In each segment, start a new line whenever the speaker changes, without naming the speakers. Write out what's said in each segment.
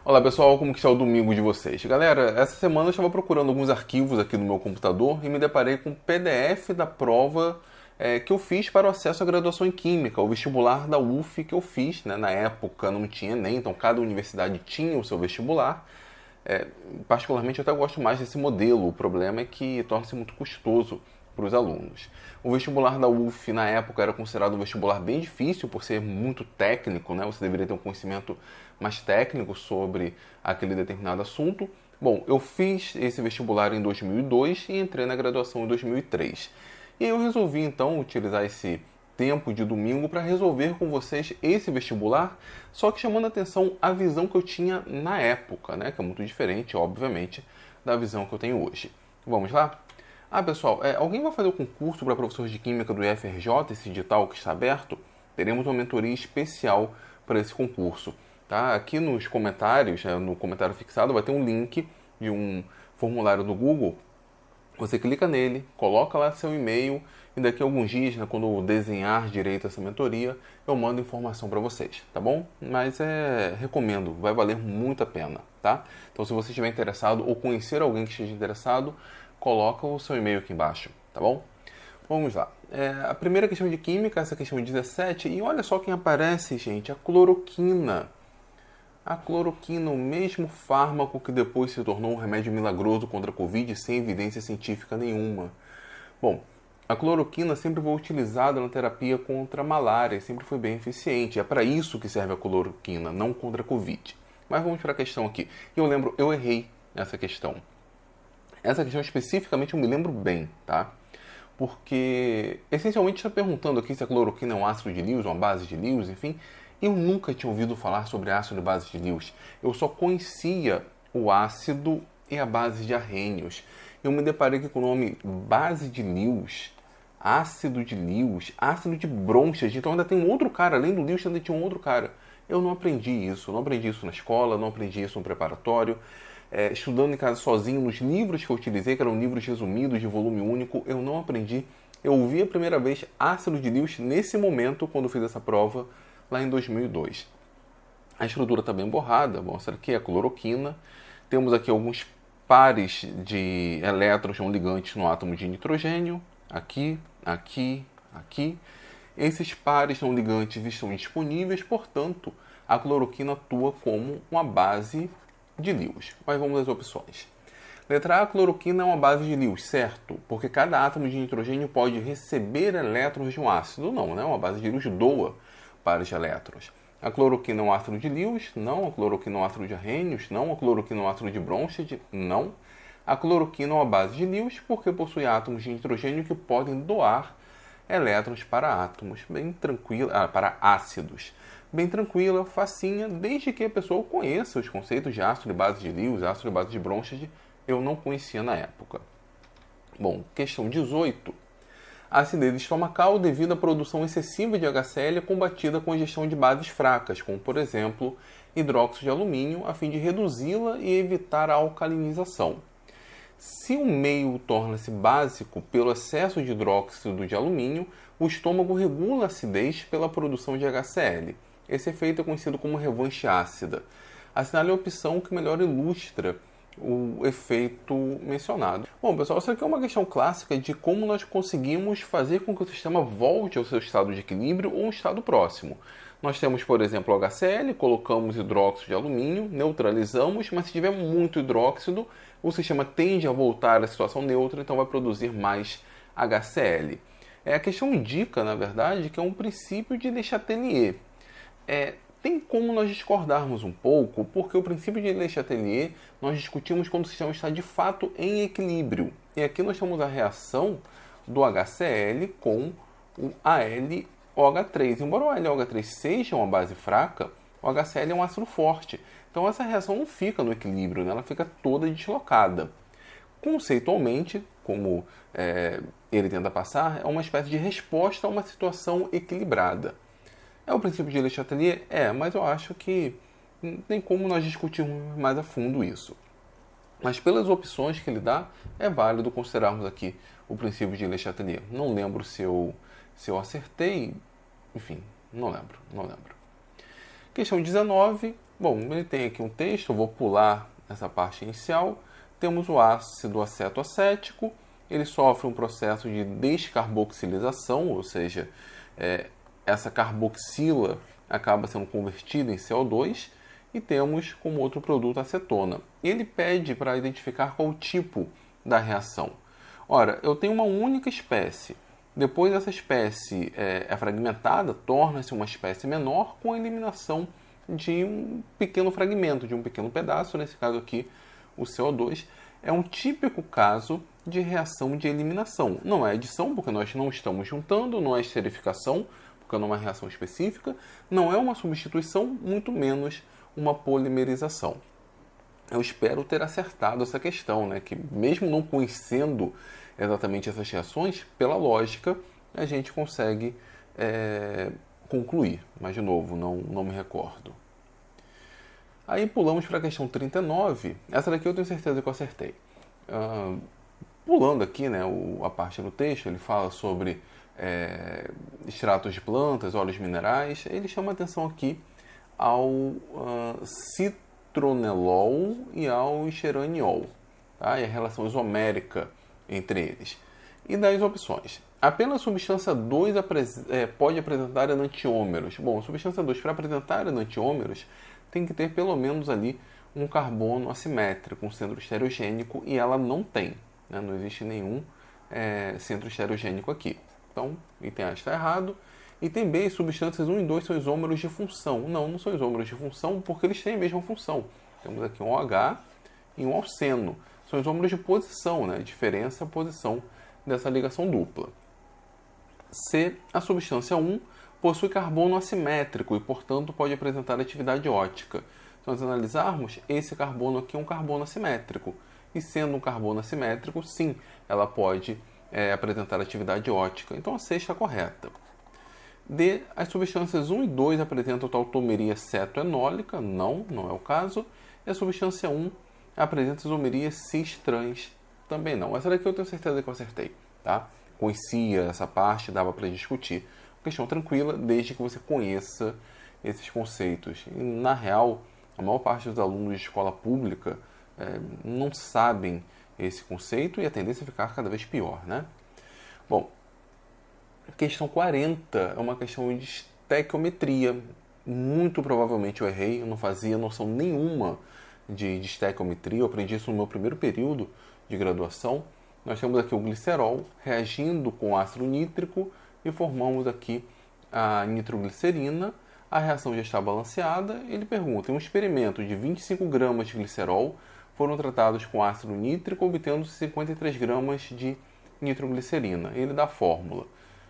Olá pessoal, como que está o domingo de vocês? Galera, essa semana eu estava procurando alguns arquivos aqui no meu computador e me deparei com o PDF da prova que eu fiz para o acesso à graduação em Química, o vestibular da UF que eu fiz, né? Na época não tinha Enem, então cada universidade tinha o seu vestibular. É, particularmente eu até gosto mais desse modelo, o problema é que torna-se muito custoso para os alunos. O vestibular da UF na época era considerado um vestibular bem difícil por ser muito técnico, né? Você deveria ter um conhecimento mais técnico sobre aquele determinado assunto. Bom, eu fiz esse vestibular em 2002 e entrei na graduação em 2003. E aí eu resolvi então utilizar esse tempo de domingo para resolver com vocês esse vestibular, só que chamando a atenção a visão que eu tinha na época, né? Que é muito diferente, obviamente, da visão que eu tenho hoje. Vamos lá? Ah, pessoal, alguém vai fazer o concurso para professor de Química do IFRJ, esse edital que está aberto? Teremos uma mentoria especial para esse concurso. Tá? Aqui nos comentários, no comentário fixado, vai ter um link de um formulário do Google. Você clica nele, coloca lá seu e-mail e daqui a alguns dias, né, quando eu desenhar direito essa mentoria, eu mando informação para vocês, tá bom? Mas recomendo, vai valer muito a pena, tá? Então se você estiver interessado ou conhecer alguém que esteja interessado, coloca o seu e-mail aqui embaixo, tá bom? Vamos lá. A primeira questão de química, essa questão 17, e olha só quem aparece, gente, a cloroquina. A cloroquina, o mesmo fármaco que depois se tornou um remédio milagroso contra a Covid sem evidência científica nenhuma. Bom, a cloroquina sempre foi utilizada na terapia contra a malária, sempre foi bem eficiente. É para isso que serve a cloroquina, não contra a Covid. Mas vamos para a questão aqui. Eu errei nessa questão. Essa questão especificamente eu me lembro bem, tá? Porque essencialmente está perguntando aqui se a cloroquina é um ácido de Lewis, uma base de Lewis, enfim. Eu nunca tinha ouvido falar sobre ácido e base de Lewis. Eu só conhecia o ácido e a base de arrênios. Eu me deparei aqui com o nome base de Lewis, ácido de Lewis, ácido de Bronsted. Então ainda tem um outro cara, além do Lewis ainda tinha um outro cara. Eu não aprendi isso, não aprendi isso na escola, não aprendi isso no preparatório. Estudando em casa sozinho, nos livros que eu utilizei, que eram livros resumidos de volume único, eu não aprendi. Eu ouvi a primeira vez ácido de Lewis nesse momento, quando eu fiz essa prova, lá em 2002. A estrutura está bem borrada, mostra aqui a cloroquina. Temos aqui alguns pares de elétrons não ligantes no átomo de nitrogênio. Aqui, aqui, aqui. Esses pares não ligantes estão disponíveis, portanto, a cloroquina atua como uma base de Lewis. Mas vamos às opções. Letra A, a cloroquina é uma base de Lewis, certo? Porque cada átomo de nitrogênio pode receber elétrons de um ácido. Não, né? Uma base de Lewis doa pares de elétrons. A cloroquina é um ácido de Lewis? Não. A cloroquina é um ácido de arrênios? Não. A cloroquina é um ácido de Bronsted? Não. A cloroquina é uma base de Lewis porque possui átomos de nitrogênio que podem doar elétrons para átomos, bem tranquila, para ácidos. Bem tranquila, facinha, desde que a pessoa conheça os conceitos de ácido e base de Lewis, ácido e base de Bronsted, eu não conhecia na época. Bom, questão 18. A acidez estomacal devido à produção excessiva de HCl é combatida com a ingestão de bases fracas, como por exemplo hidróxido de alumínio, a fim de reduzi-la e evitar a alcalinização. Se o meio torna-se básico pelo excesso de hidróxido de alumínio, o estômago regula a acidez pela produção de HCl. Esse efeito é conhecido como revanche ácida. Assinale a opção que melhor ilustra o efeito mencionado. Bom, pessoal, isso aqui é uma questão clássica de como nós conseguimos fazer com que o sistema volte ao seu estado de equilíbrio ou um estado próximo. Nós temos, por exemplo, o HCl, colocamos hidróxido de alumínio, neutralizamos, mas se tiver muito hidróxido, o sistema tende a voltar à situação neutra, então vai produzir mais HCl. A questão indica, na verdade, que é um princípio de Le Chatelier. Tem como nós discordarmos um pouco, porque o princípio de Le Chatelier nós discutimos quando o sistema está de fato em equilíbrio. E aqui nós temos a reação do HCl com o AlOH3. Embora o AlOH3 seja uma base fraca, o HCl é um ácido forte. Então essa reação não fica no equilíbrio, né? Ela fica toda deslocada. Conceitualmente, como ele tenta passar, é uma espécie de resposta a uma situação equilibrada. É o princípio de Le Chatelier? Mas eu acho que não tem como nós discutirmos mais a fundo isso. Mas pelas opções que ele dá, é válido considerarmos aqui o princípio de Le Chatelier. Não lembro se eu acertei, enfim, não lembro. Questão 19. Bom, ele tem aqui um texto, eu vou pular essa parte inicial. Temos o ácido acetoacético, ele sofre um processo de descarboxilização, ou seja, essa carboxila acaba sendo convertida em CO2, e temos como outro produto a acetona. Ele pede para identificar qual o tipo da reação. Ora, eu tenho uma única espécie. Depois essa espécie é fragmentada, torna-se uma espécie menor com a eliminação de um pequeno fragmento, de um pequeno pedaço, nesse caso aqui o CO2. É um típico caso de reação de eliminação. Não é adição, porque nós não estamos juntando, não é esterificação, porque não é uma reação específica, não é uma substituição, muito menos uma polimerização. Eu espero ter acertado essa questão, né? Que mesmo não conhecendo exatamente essas reações, pela lógica, a gente consegue concluir. Mas, de novo, não me recordo. Aí pulamos para a questão 39. Essa daqui eu tenho certeza que eu acertei. Pulando aqui, né, a parte do texto, ele fala sobre extratos de plantas, óleos minerais. Ele chama atenção aqui ao citronelol e ao xeraniol, tá? E a relação isomérica entre eles. E das opções. Apenas a substância 2 pode apresentar enantiômeros. Bom, a substância 2 para apresentar enantiômeros tem que ter pelo menos ali um carbono assimétrico, um centro estereogênico, e ela não tem, né? Não existe nenhum centro estereogênico aqui. Então, item A está errado. Item B, substâncias 1 e 2 são isômeros de função. Não são isômeros de função porque eles têm a mesma função. Temos aqui um OH e um alceno. São isômeros de posição, né? Diferença, posição dessa ligação dupla. C, a substância 1 possui carbono assimétrico e, portanto, pode apresentar atividade ótica. Se nós analisarmos, esse carbono aqui é um carbono assimétrico. E sendo um carbono assimétrico, sim, ela pode apresentar atividade ótica. Então a C está correta. D, as substâncias 1 e 2 apresentam tautomeria cetoenólica. Não é o caso. E a substância 1 apresenta isomeria cis-trans. Também não. Essa daqui eu tenho certeza que eu acertei, tá? Conhecia essa parte, dava para discutir. Questão tranquila, desde que você conheça esses conceitos. E, na real, a maior parte dos alunos de escola pública não sabem esse conceito e a tendência é ficar cada vez pior, né? Bom, questão 40 é uma questão de estequiometria. Muito provavelmente eu errei, eu não fazia noção nenhuma de estequiometria. Eu aprendi isso no meu primeiro período de graduação. Nós temos aqui o glicerol reagindo com ácido nítrico e formamos aqui a nitroglicerina. A reação já está balanceada. Ele pergunta, em um experimento de 25 gramas de glicerol foram tratados com ácido nítrico, obtendo 53 gramas de nitroglicerina. Ele dá a fórmula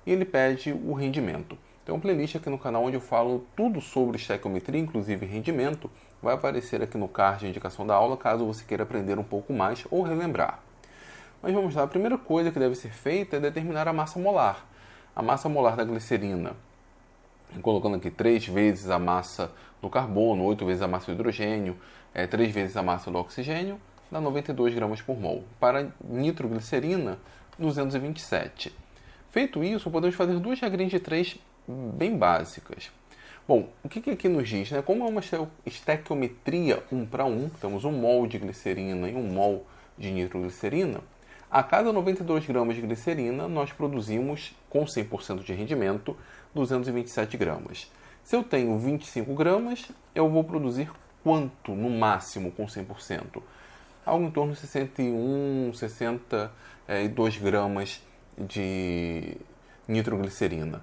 e ele pede o rendimento. Tem uma playlist aqui no canal onde eu falo tudo sobre estequiometria, inclusive rendimento. Vai aparecer aqui no card de indicação da aula, caso você queira aprender um pouco mais ou relembrar. Mas vamos lá, a primeira coisa que deve ser feita é determinar a massa molar. A massa molar da glicerina, colocando aqui 3 vezes a massa do carbono, 8 vezes a massa do hidrogênio, 3 vezes a massa do oxigênio, dá 92 gramas por mol. Para nitroglicerina, 227. Feito isso, podemos fazer 2 regrinhas de 3 bem básicas. Bom, o que aqui nos diz, né? Como é uma estequiometria 1 para 1, temos 1 mol de glicerina e 1 mol de nitroglicerina, a cada 92 gramas de glicerina, nós produzimos, com 100% de rendimento, 227 gramas. Se eu tenho 25 gramas, eu vou produzir quanto, no máximo, com 100%? Algo em torno de 61, 62 gramas de nitroglicerina.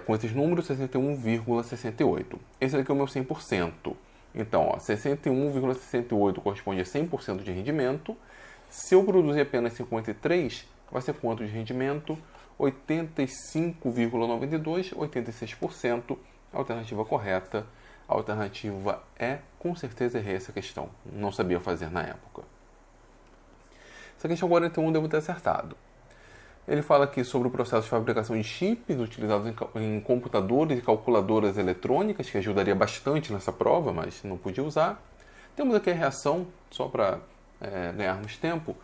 Com esses números, 61,68. Esse aqui é o meu 100%. Então, 61,68 corresponde a 100% de rendimento. Se eu produzir apenas 53, vai ser quanto de rendimento? 85,92, 86%. Alternativa correta. A alternativa é, com certeza errei essa questão. Não sabia fazer na época. Essa questão 41 devo ter acertado. Ele fala aqui sobre o processo de fabricação de chips utilizados em computadores e calculadoras eletrônicas, que ajudaria bastante nessa prova, mas não podia usar. Temos aqui a reação, só para ganharmos tempo.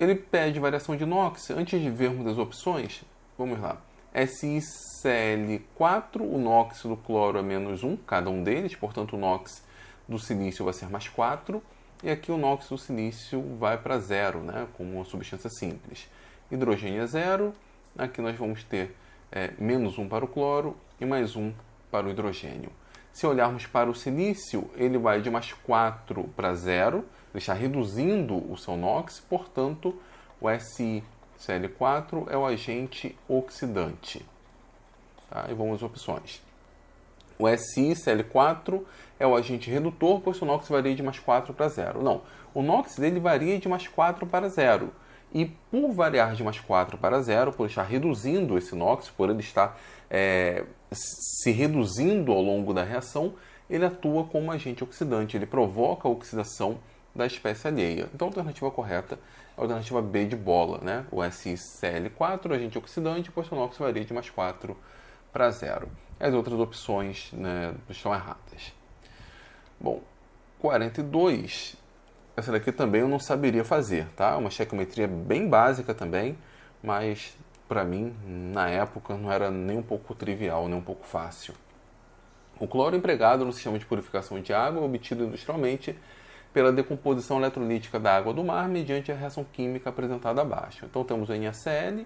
Ele pede variação de inox. Antes de vermos as opções, vamos lá. SiCl4, o NOx do cloro é -1, cada um deles, portanto o NOx do silício vai ser mais 4, e aqui o NOx do silício vai para 0, né, como uma substância simples. Hidrogênio é 0, aqui nós vamos ter -1 para o cloro e mais 1 para o hidrogênio. Se olharmos para o silício, ele vai de mais 4 para 0, ele está reduzindo o seu NOx, portanto, o SiCl4 é o agente oxidante. Tá? E vamos às opções. O SiCl4 é o agente redutor, pois o NOx varia de mais 4 para 0. Não, o NOx dele varia de mais 4 para 0. E por variar de mais 4 para 0, por estar reduzindo esse NOx, por ele estar se reduzindo ao longo da reação, ele atua como agente oxidante, ele provoca a oxidação da espécie alheia. Então a alternativa correta é a alternativa B de bola, né? O SiCl4, agente oxidante, pois o NOx varia de mais 4 para 0. As outras opções, né, estão erradas. Bom, 42, essa daqui também eu não saberia fazer, tá? Uma estequiometria bem básica também, mas para mim, na época, não era nem um pouco trivial, nem um pouco fácil. O cloro empregado no sistema de purificação de água é obtido industrialmente pela decomposição eletrolítica da água do mar mediante a reação química apresentada abaixo. Então temos o NaCl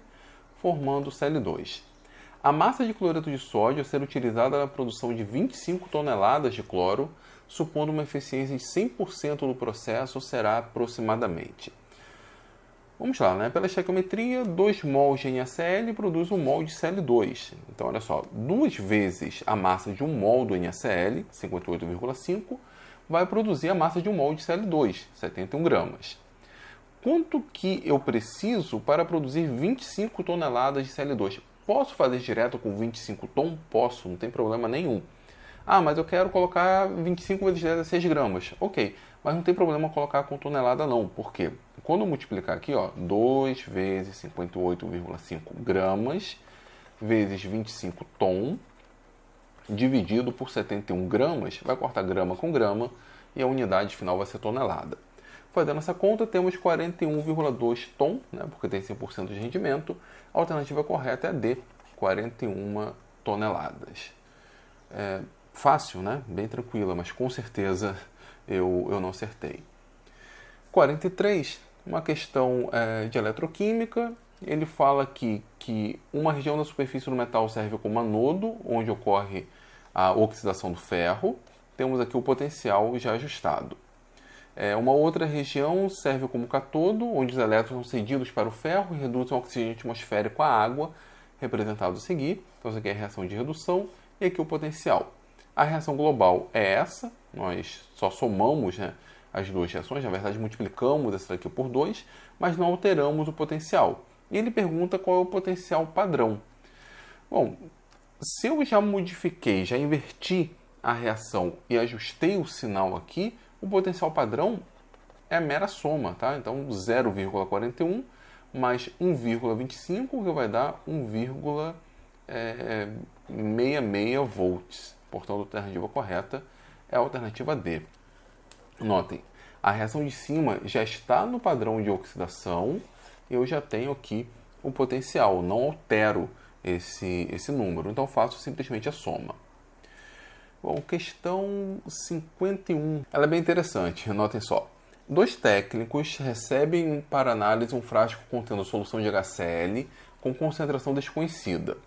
formando o Cl2. A massa de cloreto de sódio a ser utilizada na produção de 25 toneladas de cloro, supondo uma eficiência de 100% do processo, será aproximadamente. Vamos lá, né? Pela estequiometria, 2 mols de NaCl produz 1 mol de Cl2. Então, olha só, 2 vezes a massa de 1 mol do NaCl, 58,5, vai produzir a massa de 1 mol de Cl2, 71 gramas. Quanto que eu preciso para produzir 25 toneladas de Cl2? Posso fazer direto com 25 tom? Posso, não tem problema nenhum. Ah, mas eu quero colocar 25 vezes 10 a 6 gramas. Ok, mas não tem problema colocar com tonelada não. Por quê? Quando eu multiplicar aqui, ó, 2 vezes 58,5 gramas vezes 25 tom, dividido por 71 gramas, vai cortar grama com grama e a unidade final vai ser tonelada. Fazendo essa conta, temos 41,2 tom, né, porque tem 100% de rendimento. A alternativa correta é D, 41 toneladas. Fácil, né? Bem tranquila, mas com certeza eu não acertei. 43, uma questão de eletroquímica. Ele fala aqui que uma região da superfície do metal serve como anodo, onde ocorre a oxidação do ferro. Temos aqui o potencial já ajustado. Uma outra região serve como catodo, onde os elétrons são cedidos para o ferro e reduzem o oxigênio atmosférico à água, representado a seguir. Então, isso aqui é a reação de redução e aqui o potencial. A reação global é essa, nós só somamos, né, as duas reações, na verdade multiplicamos essa daqui por 2, mas não alteramos o potencial. E ele pergunta qual é o potencial padrão. Bom, se eu já modifiquei, já inverti a reação e ajustei o sinal aqui, o potencial padrão é a mera soma, tá? Então 0,41 mais 1,25, que vai dar 1,66 volts. Portanto, a alternativa correta é a alternativa D. Notem, a reação de cima já está no padrão de oxidação e eu já tenho aqui o potencial, não altero esse número, então faço simplesmente a soma. Bom, questão 51. Ela é bem interessante, notem só. 2 técnicos recebem para análise um frasco contendo solução de HCl com concentração desconhecida.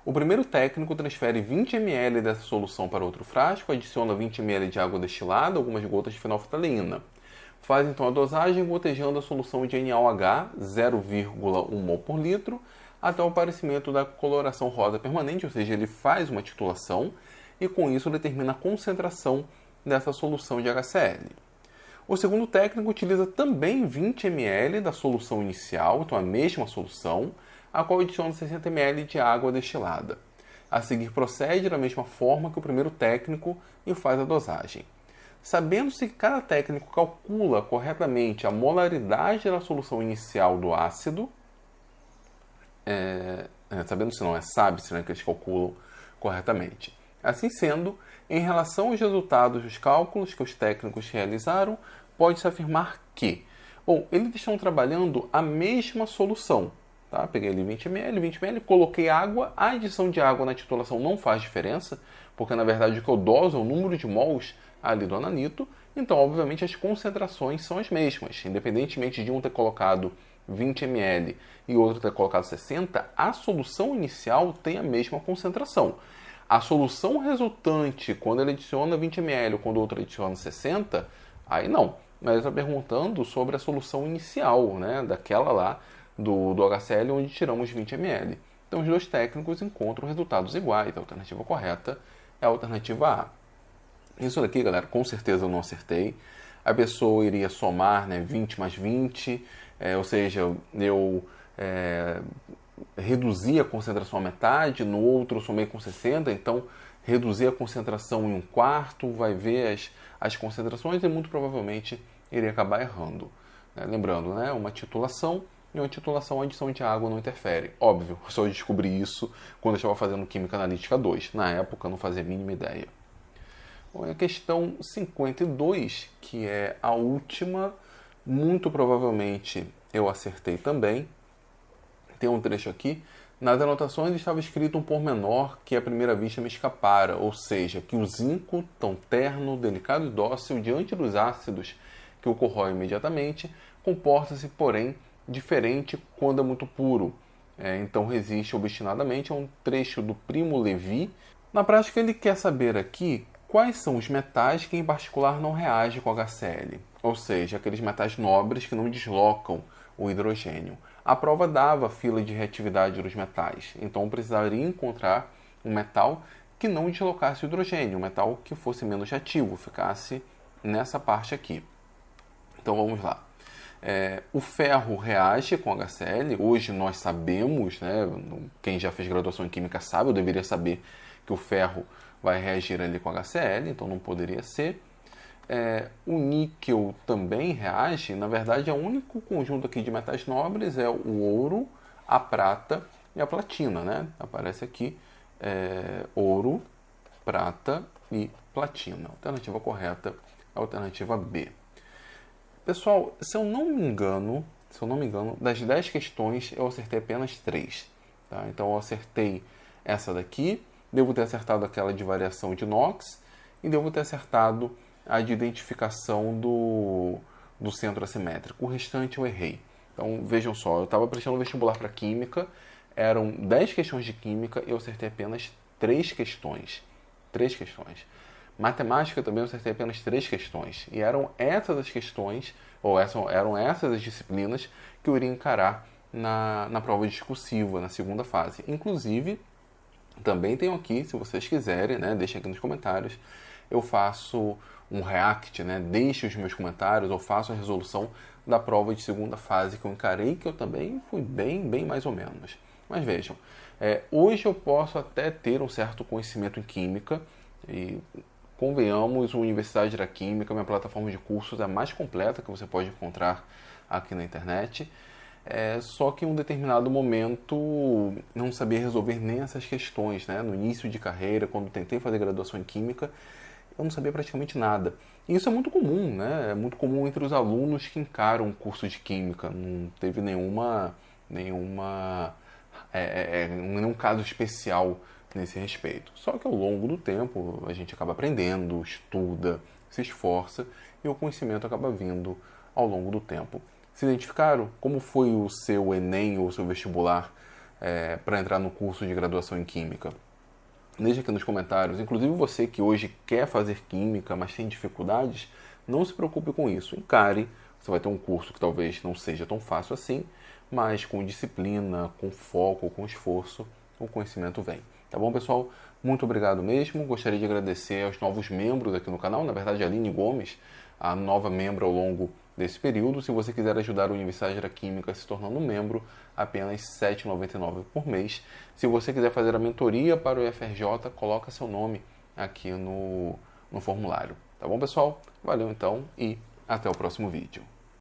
O primeiro técnico transfere 20 ml dessa solução para outro frasco, adiciona 20 ml de água destilada, algumas gotas de fenolftaleína. Faz então a dosagem gotejando a solução de NaOH, 0,1 mol por litro, até o aparecimento da coloração rosa permanente, ou seja, ele faz uma titulação e com isso determina a concentração dessa solução de HCl. O segundo técnico utiliza também 20 ml da solução inicial, então a mesma solução, a qual adiciona 60 ml de água destilada. A seguir procede da mesma forma que o primeiro técnico e faz a dosagem. Sabendo-se que cada técnico calcula corretamente a molaridade da solução inicial do ácido, sabendo-se não, sabe-se, né, que eles calculam corretamente. Assim sendo, em relação aos resultados dos cálculos que os técnicos realizaram, pode-se afirmar que, bom, eles estão trabalhando a mesma solução. Tá? Peguei ali 20 ml, coloquei água. A adição de água na titulação não faz diferença, porque na verdade o que eu doso é o número de mols ali do ananito. Então, obviamente, as concentrações são as mesmas. Independentemente de um ter colocado 20 ml e outro ter colocado 60, a solução inicial tem a mesma concentração. A solução resultante, quando ele adiciona 20 ml ou quando o outro adiciona 60, aí não. Mas ele está perguntando sobre a solução inicial, né, daquela lá do HCl, onde tiramos 20 ml. Então, os dois técnicos encontram resultados iguais. A alternativa correta é a alternativa A. Isso daqui, galera, com certeza eu não acertei. A pessoa iria somar, né, 20 mais 20, ou seja, eu reduzi a concentração à metade, no outro eu somei com 60, então reduzir a concentração em um quarto, vai ver as concentrações e muito provavelmente iria acabar errando. Lembrando, né, uma titulação, e uma titulação, a adição de água não interfere. Óbvio, só descobri isso quando eu estava fazendo Química Analítica 2. Na época eu não fazia a mínima ideia. Bom, a questão 52, que é a última, muito provavelmente eu acertei também. Tem um trecho aqui. Nas anotações estava escrito um pormenor que à primeira vista me escapara, ou seja, que o zinco, tão terno, delicado e dócil diante dos ácidos que o corroem imediatamente, comporta-se, porém, diferente quando é muito puro. Então resiste obstinadamente a um trecho do Primo Levi. Na prática, ele quer saber aqui quais são os metais que em particular não reagem com HCl, ou seja, aqueles metais nobres que não deslocam o hidrogênio. A prova dava a fila de reatividade dos metais, então eu precisaria encontrar um metal que não deslocasse o hidrogênio, um metal que fosse menos reativo, ficasse nessa parte aqui. Então vamos lá. O ferro reage com HCl, hoje nós sabemos, né, quem já fez graduação em Química sabe, eu deveria saber que o ferro vai reagir ali com HCl, então não poderia ser. O níquel também reage, na verdade, o único conjunto aqui de metais nobres é o ouro, a prata e a platina, né? Aparece aqui ouro, prata e platina. A alternativa correta é a alternativa B. Pessoal, se eu não me engano, das 10 questões eu acertei apenas 3. Tá? Então eu acertei essa daqui, devo ter acertado aquela de variação de Knox e devo ter acertado a de identificação do centro assimétrico. O restante eu errei. Então vejam só, eu estava prestando vestibular para Química, eram 10 questões de Química e eu acertei apenas 3 questões. 3 questões. Matemática também eu acertei apenas 3 questões. E eram essas as questões, eram essas as disciplinas que eu iria encarar na prova discursiva, na segunda fase. Inclusive, também tenho aqui, se vocês quiserem, né, deixem aqui nos comentários, eu faço um react, né, deixe os meus comentários, eu faço a resolução da prova de segunda fase que eu encarei, que eu também fui bem mais ou menos. Mas vejam, hoje eu posso até ter um certo conhecimento em Química, e convenhamos, a Universidade da Química, minha plataforma de cursos, é a mais completa que você pode encontrar aqui na internet. Só que em um determinado momento não sabia resolver nem essas questões, né? No início de carreira, quando tentei fazer graduação em Química, eu não sabia praticamente nada. E isso é muito comum, né? É muito comum entre os alunos que encaram um curso de Química. Não teve nenhum caso especial nesse respeito. Só que ao longo do tempo a gente acaba aprendendo, estuda, se esforça e o conhecimento acaba vindo ao longo do tempo. Se identificaram? Como foi o seu Enem ou o seu vestibular para entrar no curso de graduação em Química? Deixe aqui nos comentários. Inclusive você que hoje quer fazer Química, mas tem dificuldades, não se preocupe com isso. Encare. Você vai ter um curso que talvez não seja tão fácil assim, mas com disciplina, com foco, com esforço, o conhecimento vem. Tá bom, pessoal? Muito obrigado mesmo. Gostaria de agradecer aos novos membros aqui no canal. Na verdade, a Aline Gomes, a nova membro ao longo desse período. Se você quiser ajudar a Universidade da Química se tornando membro, apenas R$ 7,99 por mês. Se você quiser fazer a mentoria para o UFRJ, coloca seu nome aqui no formulário. Tá bom, pessoal? Valeu então e até o próximo vídeo.